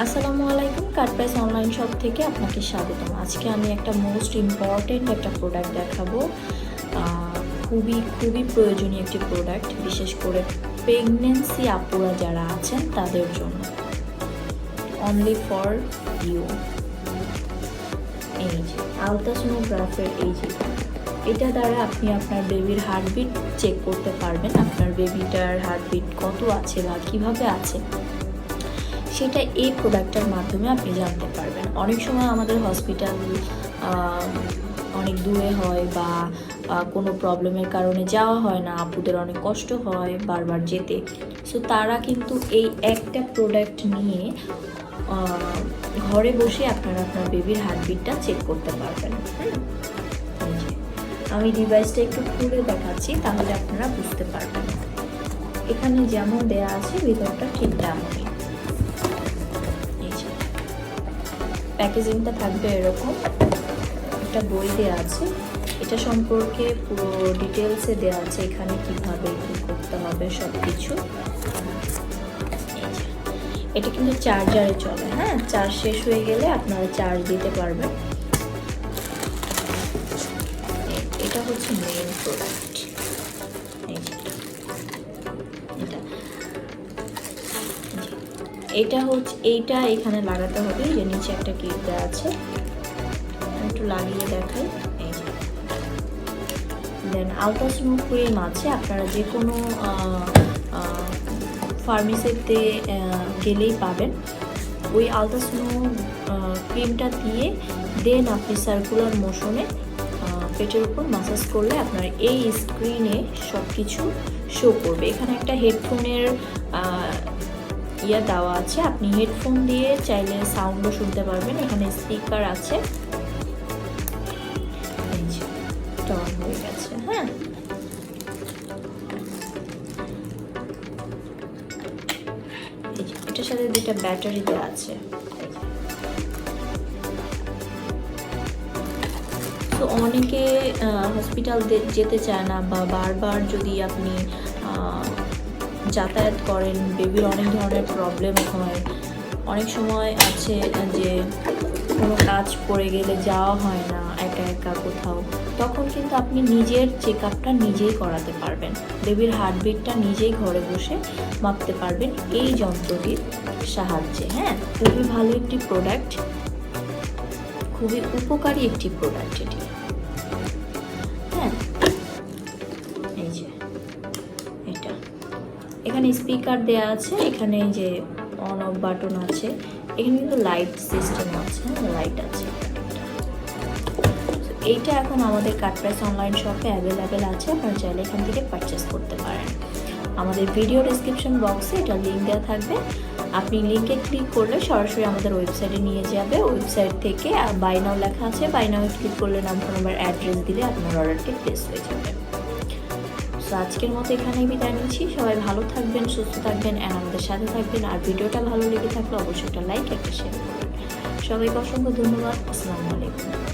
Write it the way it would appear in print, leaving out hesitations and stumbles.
আসসালামু আলাইকুম, কাটপ্রাইস online shop থেকে আপনাকে স্বাগতম। আজকে আমি একটা মোস্ট ইম্পর্টেন্ট একটা প্রোডাক্ট দেখাবো। খুবই খুবই প্রয়োজনীয় একটি প্রোডাক্ট, বিশেষ করে প্রেগনেন্সি আপুরা যারা আছেন তাদের জন্য। Only for you. এই যে আলট্রাসোনোগ্রাফের এটা দ্বারা আপনি আপনার বেবির হার্টবিট চেক করতে পারবেন। আপনার বেবিটার হার্টবিট কত আছে বা কীভাবে আছে সেটা এই প্রোডাক্টটার মাধ্যমে আপনি জানতে পারবেন। অনেক সময় আমাদের হসপিটাল অনেক দূরে হয় বা কোনো প্রবলেমের কারণে যাওয়া হয় না, আপুদের অনেক কষ্ট হয় বারবার যেতে। সো তারা কিন্তু এই একটা প্রোডাক্ট নিয়ে ঘরে বসে আপনারা আপনার বেবির হার্টবিটটা চেক করতে পারবেন। আমি ডিভাইসটা একটু খুলে দেখাচ্ছি, তাহলে আপনারা বুঝতে পারবেন। এখানে যেমন দেয়া আছে ভিতরটা ঠিক তেমনই। প্যাকেজিংটা থাকবে এরকম, একটা বই দেওয়া আছে, এটা সম্পর্কে পুরো ডিটেলসে দেওয়া আছে, এখানে কিভাবে কী করতে হবে সব কিছু। এটা কিন্তু চার্জারে চলে, হ্যাঁ, চার্জ শেষ হয়ে গেলে আপনারা চার্জ দিতে পারবেন। এটা হচ্ছে মেইন প্রোডাক্ট। এটা হচ্ছে এইটা এখানে লাগাতে হবে, যে নিচে একটা ক্লিপ দেওয়া আছে, একটু লাগিয়ে দেখাই। এই যে দেন আলট্রাসোনো ক্রিম আছে, আপনারা যে কোনো ফার্মেসিতে গেলেই পাবেন। ওই আলট্রাসোনো ক্রিমটা দিয়ে দেন আপনি সার্কুলার মোশনে পেটের উপর মাসাজ করলে আপনার এই স্ক্রিনে সব কিছু শো করবে। এখানে একটা হেডফোনের দেওয়া আছে, আপনি হেডফোন দিয়ে চাইলে সাউন্ডও শুনতে পারবেন। এখানে স্পিকার আছে, টন হয়ে গেছে, হ্যাঁ। এটার সাথে দুইটা ব্যাটারি দেওয়া আছে। তো অনেকে হসপিটাল যেতে চায় না, বা বারবার যদি আপনি যাতায়াত করেন, বেবির অনেক ধরনের প্রবলেম হয়। অনেক সময় আছে যে কোনো কাজ পড়ে গেলে যাওয়া হয় না একা একা কোথাও, তখন কিন্তু আপনি নিজের চেক আপটা নিজেই করাতে পারবেন, বেবির হার্টবিটটা নিজেই ঘরে বসে মাপতে পারবেন এই যন্ত্রটির সাহায্যে। হ্যাঁ, খুবই ভালো একটি প্রোডাক্ট, খুবই উপকারী একটি প্রোডাক্ট এটি। হ্যাঁ, এই যে এটা এখানে স্পিকার দেয়া আছে, এখানে যে অন অফ বাটন আছে, এখানে কিন্তু লাইট সিস্টেম আছে, লাইট আছে। এইটা এখন আমাদের কাটপ্রাইস অনলাইন শপে অ্যাভেলেবেল আছে, আপনারা চাইলে এখান থেকে পারচেস করতে পারেন। আমাদের ভিডিও ডেসক্রিপশন বক্সে এটা লিঙ্ক দেওয়া থাকবে, আপনি লিঙ্কে ক্লিক করলে সরাসরি আমাদের ওয়েবসাইটে নিয়ে যাবে। ওয়েবসাইট থেকে বাই নাও লেখা আছে, বাই নাও ক্লিক করলে নাম্বার অ্যাড্রেস দিলে আপনার অর্ডারটি প্লেস হয়ে যাবে। তো আজকের মতো এখানেই বিদায় নিচ্ছি। সবাই ভালো থাকবেন, সুস্থ থাকবেন, আর আমাদের সাথে থাকবেন। আর ভিডিওটা ভালো লেগে থাকলে অবশ্যই একটা লাইক, একটা শেয়ার করবেন। সবাইকে অসংখ্য ধন্যবাদ। আসসালামু আলাইকুম।